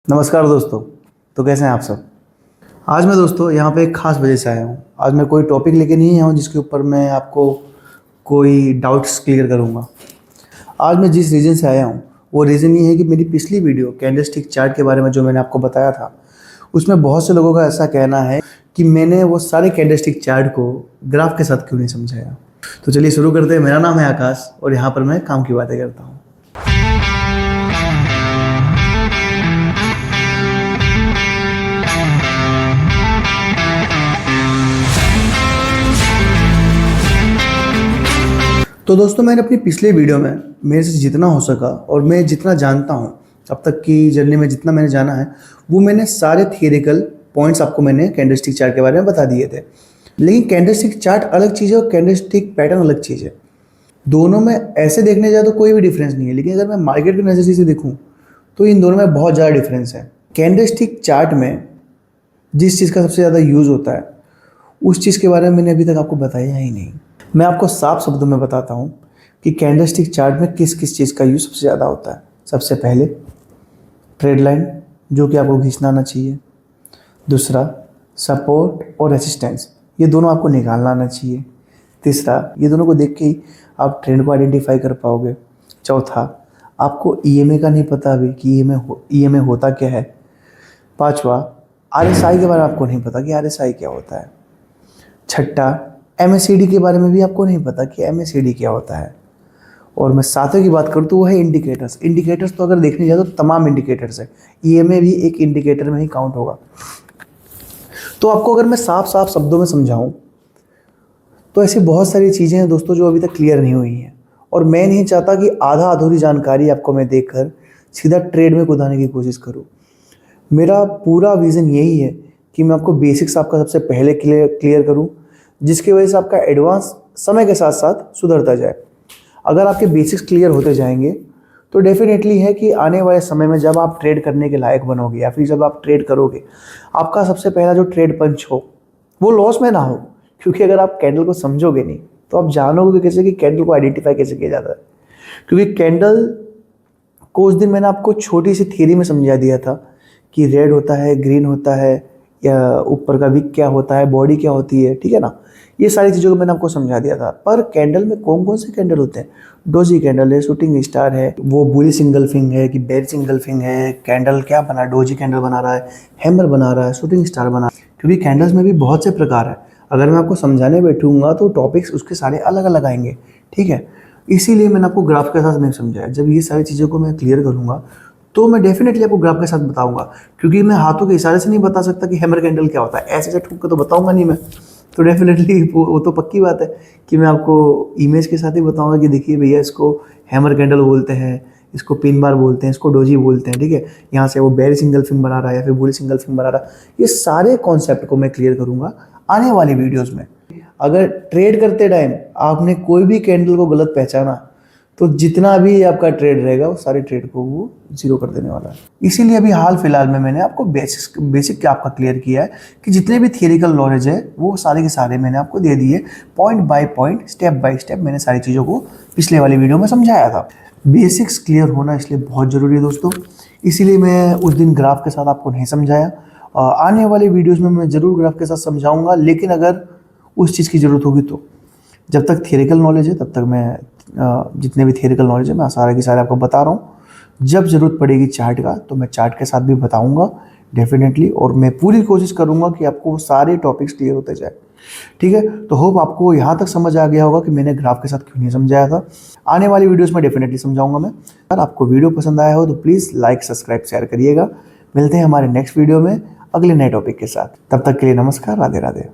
नमस्कार दोस्तों। तो कैसे हैं आप सब। आज मैं दोस्तों यहाँ पे एक ख़ास वजह से आया हूँ। आज मैं कोई टॉपिक लेके नहीं आया हूँ जिसके ऊपर मैं आपको कोई डाउट्स क्लियर करूँगा। आज मैं जिस रीज़न से आया हूँ वो रीज़न ये है कि मेरी पिछली वीडियो कैंडलस्टिक चार्ट के बारे में जो मैंने आपको बताया था, उसमें बहुत से लोगों का ऐसा कहना है कि मैंने वो सारे कैंडलस्टिक चार्ट को ग्राफ के साथ क्यों नहीं समझाया। तो चलिए शुरू करते हैं। मेरा नाम है आकाश और यहाँ पर मैं काम की बातें करता हूँ। तो दोस्तों, मैंने अपनी पिछले वीडियो में मेरे से जितना हो सका और मैं जितना जानता हूँ अब तक की जर्नी में जितना मैंने जाना है वो मैंने सारे थियरिकल पॉइंट्स आपको मैंने कैंडलस्टिक चार्ट के बारे में बता दिए थे। लेकिन कैंडलस्टिक चार्ट अलग चीज़ है और कैंडलस्टिक पैटर्न अलग चीज़ है। दोनों में ऐसे देखने जाए तो कोई भी डिफरेंस नहीं है, लेकिन अगर मैं मार्केट के नज़रिए से देखूँ तो इन दोनों में बहुत ज़्यादा डिफरेंस है। कैंडलस्टिक चार्ट में जिस चीज़ का सबसे ज़्यादा यूज़ होता है उस चीज़ के बारे में मैंने अभी तक आपको बताया ही नहीं। मैं आपको साफ शब्दों में बताता हूँ कि कैंडलस्टिक चार्ट में किस किस चीज़ का यूज़ सबसे ज़्यादा होता है। सबसे पहले ट्रेड लाइन, जो कि आपको खींचना आना चाहिए। दूसरा सपोर्ट और रेसिस्टेंस, ये दोनों आपको निकालना आना चाहिए। तीसरा, ये दोनों को देख के ही आप ट्रेंड को आइडेंटिफाई कर पाओगे। चौथा, आपको ईएमए का नहीं पता अभी कि ईएमए होता क्या है। पांचवा, आरएसआई के बारे में आपको नहीं पता कि आरएसआई क्या होता है। छठा, एमएसीडी के बारे में भी आपको नहीं पता कि एमएसीडी क्या होता है। और मैं सातवें की बात करूँ तो वो है इंडिकेटर्स। इंडिकेटर्स तो अगर देखने जाए तो तमाम इंडिकेटर्स है, ईएमए भी एक इंडिकेटर में ही काउंट होगा। तो आपको अगर मैं साफ साफ शब्दों में समझाऊं तो ऐसी बहुत सारी चीज़ें हैं दोस्तों जो अभी तक क्लियर नहीं हुई हैं, और मैं नहीं चाहता कि आधा अधूरी जानकारी आपको मैं देकर सीधा ट्रेड में कूदाने की कोशिश करूँ। मेरा पूरा विज़न यही है कि मैं आपको बेसिक्स आपका सबसे पहले क्लियर करूँ, जिसकी वजह से आपका एडवांस समय के साथ साथ सुधरता जाए। अगर आपके बेसिक्स क्लियर होते जाएंगे तो डेफिनेटली है कि आने वाले समय में जब आप ट्रेड करने के लायक बनोगे या फिर जब आप ट्रेड करोगे, आपका सबसे पहला जो ट्रेड पंच हो वो लॉस में ना हो। क्योंकि अगर आप कैंडल को समझोगे नहीं तो आप जानोगे कैसे कि कैंडल को आइडेंटिफाई कैसे किया जाता है। क्योंकि कैंडल को उस दिन मैंने आपको छोटी सी थियरी में समझा दिया था कि रेड होता है, ग्रीन होता है, या ऊपर का विक क्या होता है, बॉडी क्या होती है, ठीक है ना। ये सारी चीज़ों को मैंने आपको समझा दिया था। पर कैंडल में कौन कौन से कैंडल होते हैं, डोजी कैंडल है, शूटिंग स्टार है, वो बुल सिंगल्फिंग है कि बेयर सिंगल्फिंग है, कैंडल क्या बना, डोजी कैंडल बना रहा है, हैमर बना रहा है, शूटिंग स्टार बना रहा है। क्योंकि कैंडल्स में भी बहुत से प्रकार है। अगर मैं आपको समझाने बैठूंगा तो टॉपिक्स उसके सारे अलग अलग आएंगे, ठीक है। इसीलिए मैंने आपको ग्राफ के साथ नहीं समझाया। जब ये सारी चीज़ों को मैं क्लियर करूँगा तो मैं डेफिनेटली आपको ग्राफ के साथ बताऊंगा। क्योंकि मैं हाथों के इशारे से नहीं बता सकता कि हैमर कैंडल क्या होता है, ऐसे ऐसे ठोक के तो बताऊंगा नहीं मैं। तो डेफिनेटली वो तो पक्की बात है कि मैं आपको इमेज के साथ ही बताऊंगा कि देखिए भैया, इसको हैमर कैंडल बोलते हैं, इसको पिन बार बोलते हैं, इसको डोजी बोलते हैं, ठीक है। यहाँ से वो बेयर सिंगल फिंग बना रहा है या फिर बुल सिंगल फिंग बना रहा है। ये सारे कॉन्सेप्ट को मैं क्लियर करूँगा आने वाली वीडियोज़ में। अगर ट्रेड करते टाइम आपने कोई भी कैंडल को गलत पहचाना तो जितना भी आपका ट्रेड रहेगा वो सारे ट्रेड को वो जीरो कर देने वाला है। इसीलिए अभी हाल फिलहाल में मैंने आपको बेसिक आपका क्लियर किया है कि जितने भी थियरिकल नॉलेज है वो सारे के सारे मैंने आपको दे दिए, point by point, step by step मैंने सारी चीज़ों को पिछले वाली वीडियो में समझाया था। बेसिक्स क्लियर होना इसलिए बहुत ज़रूरी है दोस्तों। इसीलिए मैं उस दिन ग्राफ के साथ आपको नहीं समझाया। आने वाले वीडियोज़ में मैं ज़रूर ग्राफ के साथ समझाऊँगा, लेकिन अगर उस चीज़ की ज़रूरत होगी तो। जब तक थियरिकल नॉलेज है तब तक मैं जितने भी थियरिकल नॉलेज है मैं सारे के सारे आपको बता रहा हूँ। जब ज़रूरत पड़ेगी चार्ट का तो मैं चार्ट के साथ भी बताऊँगा डेफिनेटली, और मैं पूरी कोशिश करूँगा कि आपको सारे टॉपिक्स क्लियर होते जाए, ठीक है। तो होप आपको यहाँ तक समझ आ गया होगा कि मैंने ग्राफ के साथ क्यों नहीं समझाया था। आने वाली वीडियोज़ में डेफिनेटली समझाऊँगा मैं। अगर आपको वीडियो पसंद आया हो तो प्लीज़ लाइक, सब्सक्राइब, शेयर करिएगा। मिलते हैं हमारे नेक्स्ट वीडियो में अगले नए टॉपिक के साथ। तब तक के लिए नमस्कार, राधे राधे।